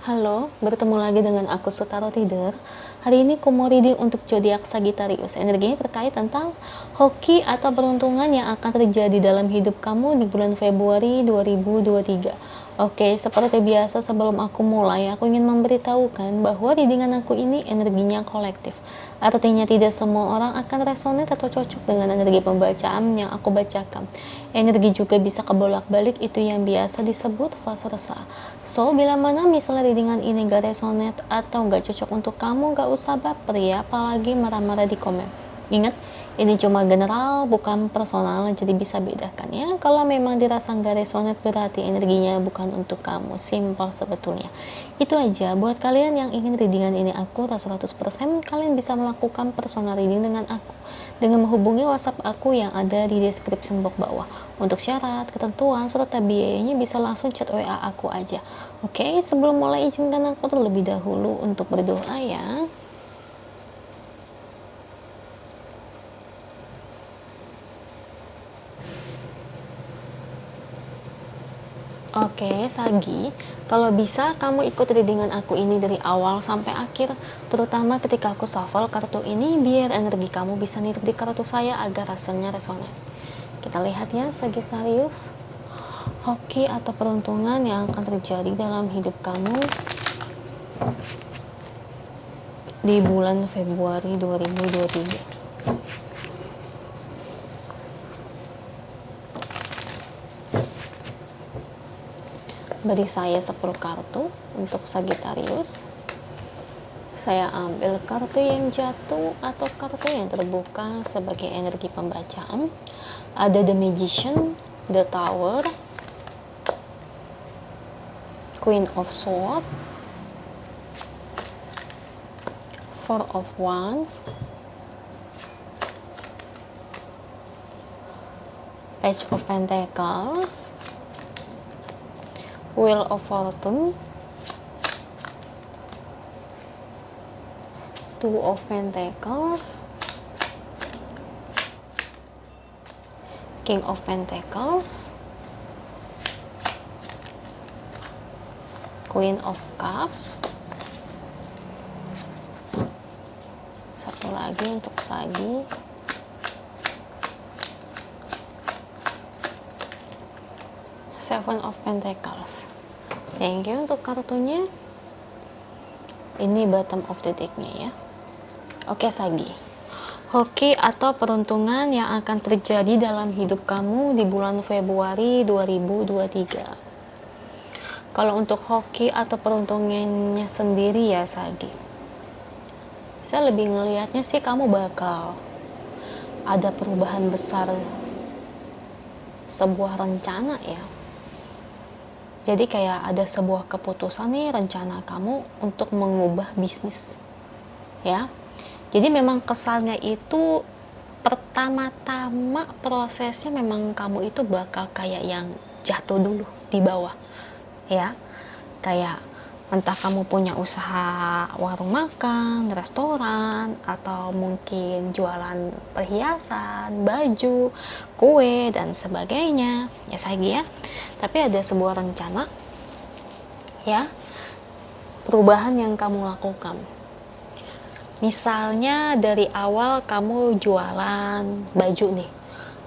Halo, bertemu lagi dengan aku Sutaro Tider. Hari ini aku mau reading untuk zodiak Sagittarius. Energinya terkait tentang hoki atau peruntungan yang akan terjadi dalam hidup kamu di bulan Februari 2023. Oke, seperti biasa sebelum aku mulai, aku ingin memberitahukan bahwa readingan aku ini energinya kolektif. Artinya tidak semua orang akan resonate atau cocok dengan energi pembacaan yang aku bacakan. Energi juga bisa kebolak-balik, itu yang biasa disebut fase resah. So, bila mana misalnya readingan ini gak resonate atau gak cocok untuk kamu, gak usah baper ya, apalagi marah-marah di komen. Ingat, ini cuma general, bukan personal, jadi bisa bedakan ya. Kalau memang dirasa gak resonate, berarti energinya bukan untuk kamu. Simple sebetulnya. Itu aja. Buat kalian yang ingin readingan ini akurat 100%, kalian bisa melakukan personal reading dengan aku dengan menghubungi WhatsApp aku yang ada di description box bawah. Untuk syarat, ketentuan, serta biayanya bisa langsung chat WA aku aja. Oke, sebelum mulai izinkan aku terlebih dahulu untuk berdoa ya. Oke, Sagi, kalau bisa kamu ikut readingan aku ini dari awal sampai akhir, terutama ketika aku shuffle kartu ini biar energi kamu bisa nitip di kartu saya agar rasanya resonan. Kita lihat ya, Sagittarius. Hoki atau peruntungan yang akan terjadi dalam hidup kamu di bulan Februari 2023. Beri saya 10 kartu untuk Sagittarius. Saya ambil kartu yang jatuh atau kartu yang terbuka sebagai energi pembacaan. Ada The Magician, The Tower, Queen of Swords, Four of Wands, Page of Pentacles, Wheel of Fortune, Two of Pentacles, King of Pentacles, Queen of Cups. Satu lagi untuk Sagi. Seven of Pentacles. Thank you untuk kartunya. Ini bottom of the deck-nya ya. Oke, Sagi. Hoki atau peruntungan yang akan terjadi dalam hidup kamu di bulan Februari 2023. Kalau untuk hoki atau peruntungannya sendiri ya, Sagi, saya lebih ngelihatnya sih kamu bakal ada perubahan besar, sebuah rencana ya. Jadi kayak ada sebuah keputusan nih, rencana kamu untuk mengubah bisnis ya. Jadi memang kesannya itu pertama-tama prosesnya memang kamu itu bakal kayak yang jatuh dulu di bawah ya. Kayak entah kamu punya usaha warung makan, restoran, atau mungkin jualan perhiasan, baju, kue, dan sebagainya ya, Sagi ya. Tapi ada sebuah rencana ya, perubahan yang kamu lakukan. Misalnya dari awal kamu jualan baju nih,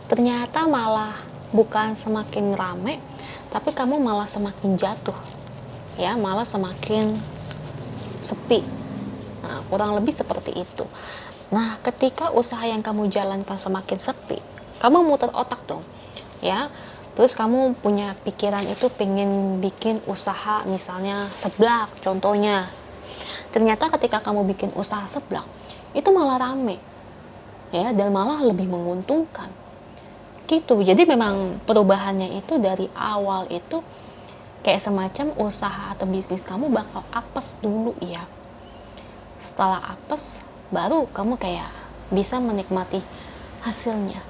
ternyata malah bukan semakin rame, tapi kamu malah semakin jatuh ya, malah semakin sepi. Nah, kurang lebih seperti itu. Nah, ketika usaha yang kamu jalankan semakin sepi, kamu muter otak dong ya. Terus kamu punya pikiran itu pengen bikin usaha misalnya seblak contohnya. Ternyata ketika kamu bikin usaha seblak, itu malah rame ya, dan malah lebih menguntungkan gitu. Jadi memang perubahannya itu dari awal itu kayak semacam usaha atau bisnis kamu bakal apes dulu ya. Setelah apes, baru kamu kayak bisa menikmati hasilnya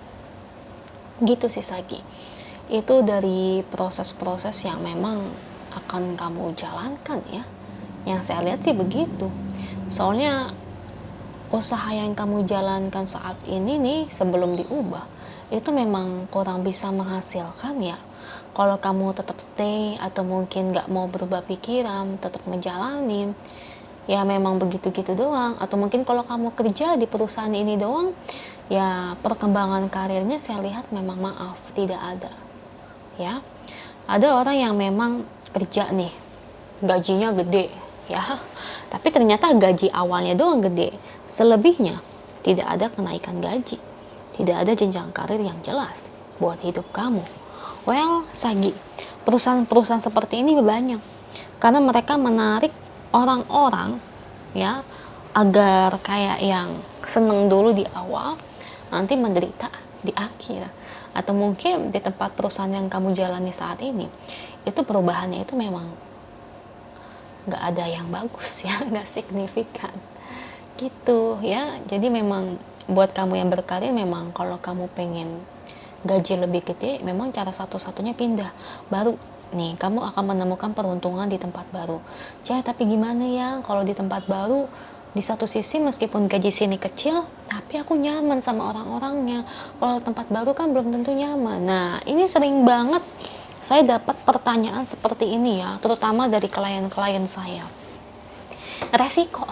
gitu sih, Sagi. Itu dari proses-proses yang memang akan kamu jalankan ya. Yang saya lihat sih begitu. Soalnya usaha yang kamu jalankan saat ini nih sebelum diubah, itu memang kurang bisa menghasilkan ya. Kalau kamu tetap stay atau mungkin gak mau berubah pikiran, tetap ngejalanin, ya memang begitu-gitu doang. Atau mungkin kalau kamu kerja di perusahaan ini doang, ya perkembangan karirnya saya lihat memang maaf, tidak ada. Ya, ada orang yang memang kerja nih, gajinya gede, ya. Tapi ternyata gaji awalnya doang gede, selebihnya tidak ada kenaikan gaji, tidak ada jenjang karir yang jelas buat hidup kamu. Well, Sagi, perusahaan-perusahaan seperti ini banyak karena mereka menarik orang-orang, ya, agar kayak yang seneng dulu di awal, nanti menderita di akhir. Atau mungkin di tempat perusahaan yang kamu jalani saat ini, itu perubahannya itu memang nggak ada yang bagus ya, nggak signifikan gitu ya. Jadi memang buat kamu yang berkarir, memang kalau kamu pengen gaji lebih gede, memang cara satu-satunya pindah. Baru nih kamu akan menemukan peruntungan di tempat baru. Tapi gimana ya kalau di tempat baru, di satu sisi meskipun gaji sini kecil, tapi aku nyaman sama orang-orangnya. Kalau tempat baru kan belum tentu nyaman. Nah, ini sering banget saya dapat pertanyaan seperti ini ya, terutama dari klien-klien saya. Resiko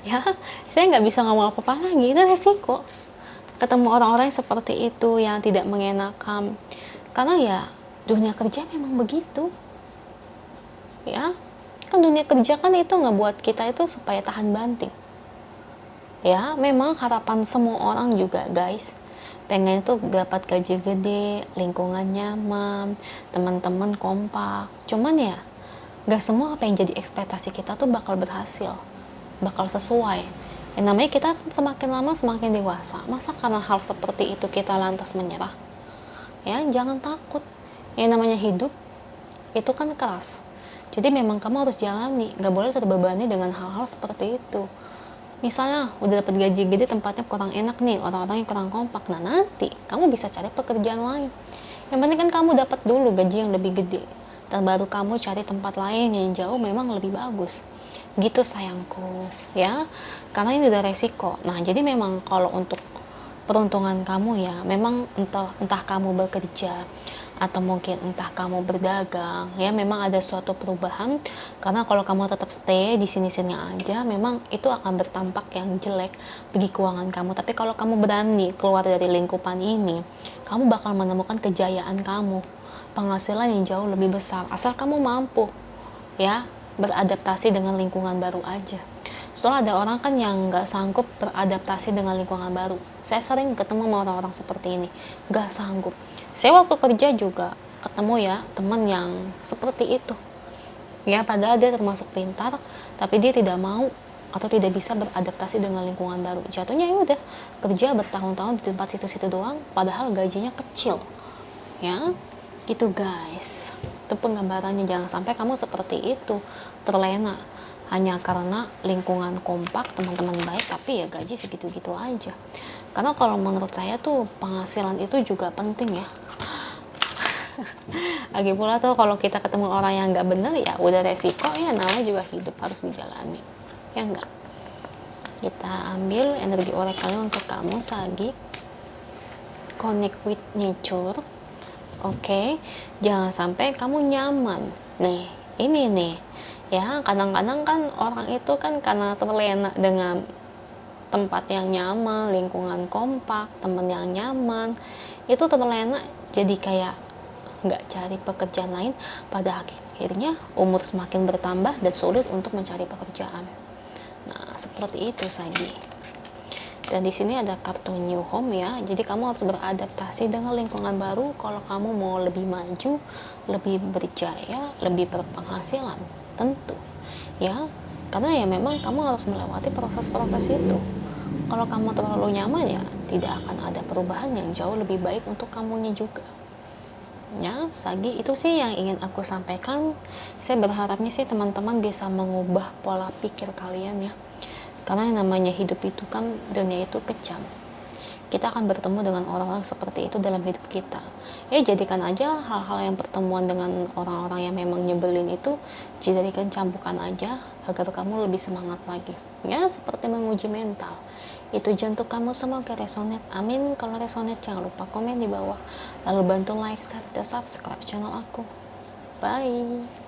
ya, saya nggak bisa ngomong apa-apa lagi, itu resiko ketemu orang-orang seperti itu yang tidak mengenakan. Karena ya dunia kerja memang begitu ya, kan dunia kerja kan itu ngebuat kita itu supaya tahan banting ya. Memang harapan semua orang juga guys, pengen itu dapat gaji gede, lingkungan nyaman, teman-teman kompak. Cuman ya gak semua apa yang jadi ekspektasi kita tuh bakal berhasil, bakal sesuai. Yang namanya kita semakin lama semakin dewasa. Masa karena hal seperti itu kita lantas menyerah? Ya, jangan takut. Yang namanya hidup itu kan keras. Jadi memang kamu harus jalani, gak boleh terbebani dengan hal-hal seperti itu. Misalnya udah dapat gaji gede, tempatnya kurang enak nih, orang-orangnya kurang kompak. Nah, nanti kamu bisa cari pekerjaan lain. Yang penting kan kamu dapat dulu gaji yang lebih gede, dan baru kamu cari tempat lain yang jauh memang lebih bagus. Gitu sayangku ya, karena ini udah resiko. Nah, jadi memang kalau untuk peruntungan kamu ya, memang entah kamu bekerja atau mungkin entah kamu berdagang ya, memang ada suatu perubahan. Karena kalau kamu tetap stay di sini-sini aja, memang itu akan bertampak yang jelek bagi keuangan kamu. Tapi kalau kamu berani keluar dari lingkupan ini, kamu bakal menemukan kejayaan kamu, penghasilan yang jauh lebih besar, asal kamu mampu ya beradaptasi dengan lingkungan baru aja. Soalnya ada orang kan yang nggak sanggup beradaptasi dengan lingkungan baru. Saya sering ketemu sama orang-orang seperti ini, nggak sanggup. Saya waktu kerja juga ketemu ya teman yang seperti itu ya, padahal dia termasuk pintar, tapi dia tidak mau atau tidak bisa beradaptasi dengan lingkungan baru. Jatuhnya ya udah kerja bertahun-tahun di tempat situ-situ doang, padahal gajinya kecil ya. Gitu guys, itu penggambarannya. Jangan sampai kamu seperti itu, terlena hanya karena lingkungan kompak, teman-teman baik, tapi ya gaji segitu-gitu aja. Karena kalau menurut saya tuh penghasilan itu juga penting ya. Lagi pula tuh kalau kita ketemu orang yang nggak bener, ya udah resiko ya, namanya juga hidup harus dijalani ya enggak. Kita ambil energi oracle untuk kamu Sagi. Connect with nature. Oke, jangan sampai kamu nyaman. Nih, ini nih ya, kadang-kadang kan orang itu kan karena terlena dengan tempat yang nyaman, lingkungan kompak, temen yang nyaman, itu terlena jadi kayak nggak cari pekerjaan lain. Pada akhirnya umur semakin bertambah dan sulit untuk mencari pekerjaan. Nah, seperti itu Sagi. Dan di sini ada kartu new home ya. Jadi kamu harus beradaptasi dengan lingkungan baru kalau kamu mau lebih maju, lebih berjaya, lebih berpenghasilan. Tentu ya. Karena ya memang kamu harus melewati proses-proses itu. Kalau kamu terlalu nyaman ya tidak akan ada perubahan yang jauh lebih baik untuk kamunya juga. Ya, Sagi, itu sih yang ingin aku sampaikan. Saya berharapnya sih teman-teman bisa mengubah pola pikir kalian ya. Karena yang namanya hidup itu kan, dunia itu kejam. Kita akan bertemu dengan orang-orang seperti itu dalam hidup kita. Ya, jadikan aja hal-hal yang pertemuan dengan orang-orang yang memang nyebelin itu dijadikan cambukan aja agar kamu lebih semangat lagi. Ya, seperti menguji mental. Itu aja untuk kamu, semoga resonate. Amin. Kalau resonate jangan lupa komen di bawah. Lalu bantu like, share, dan subscribe channel aku. Bye.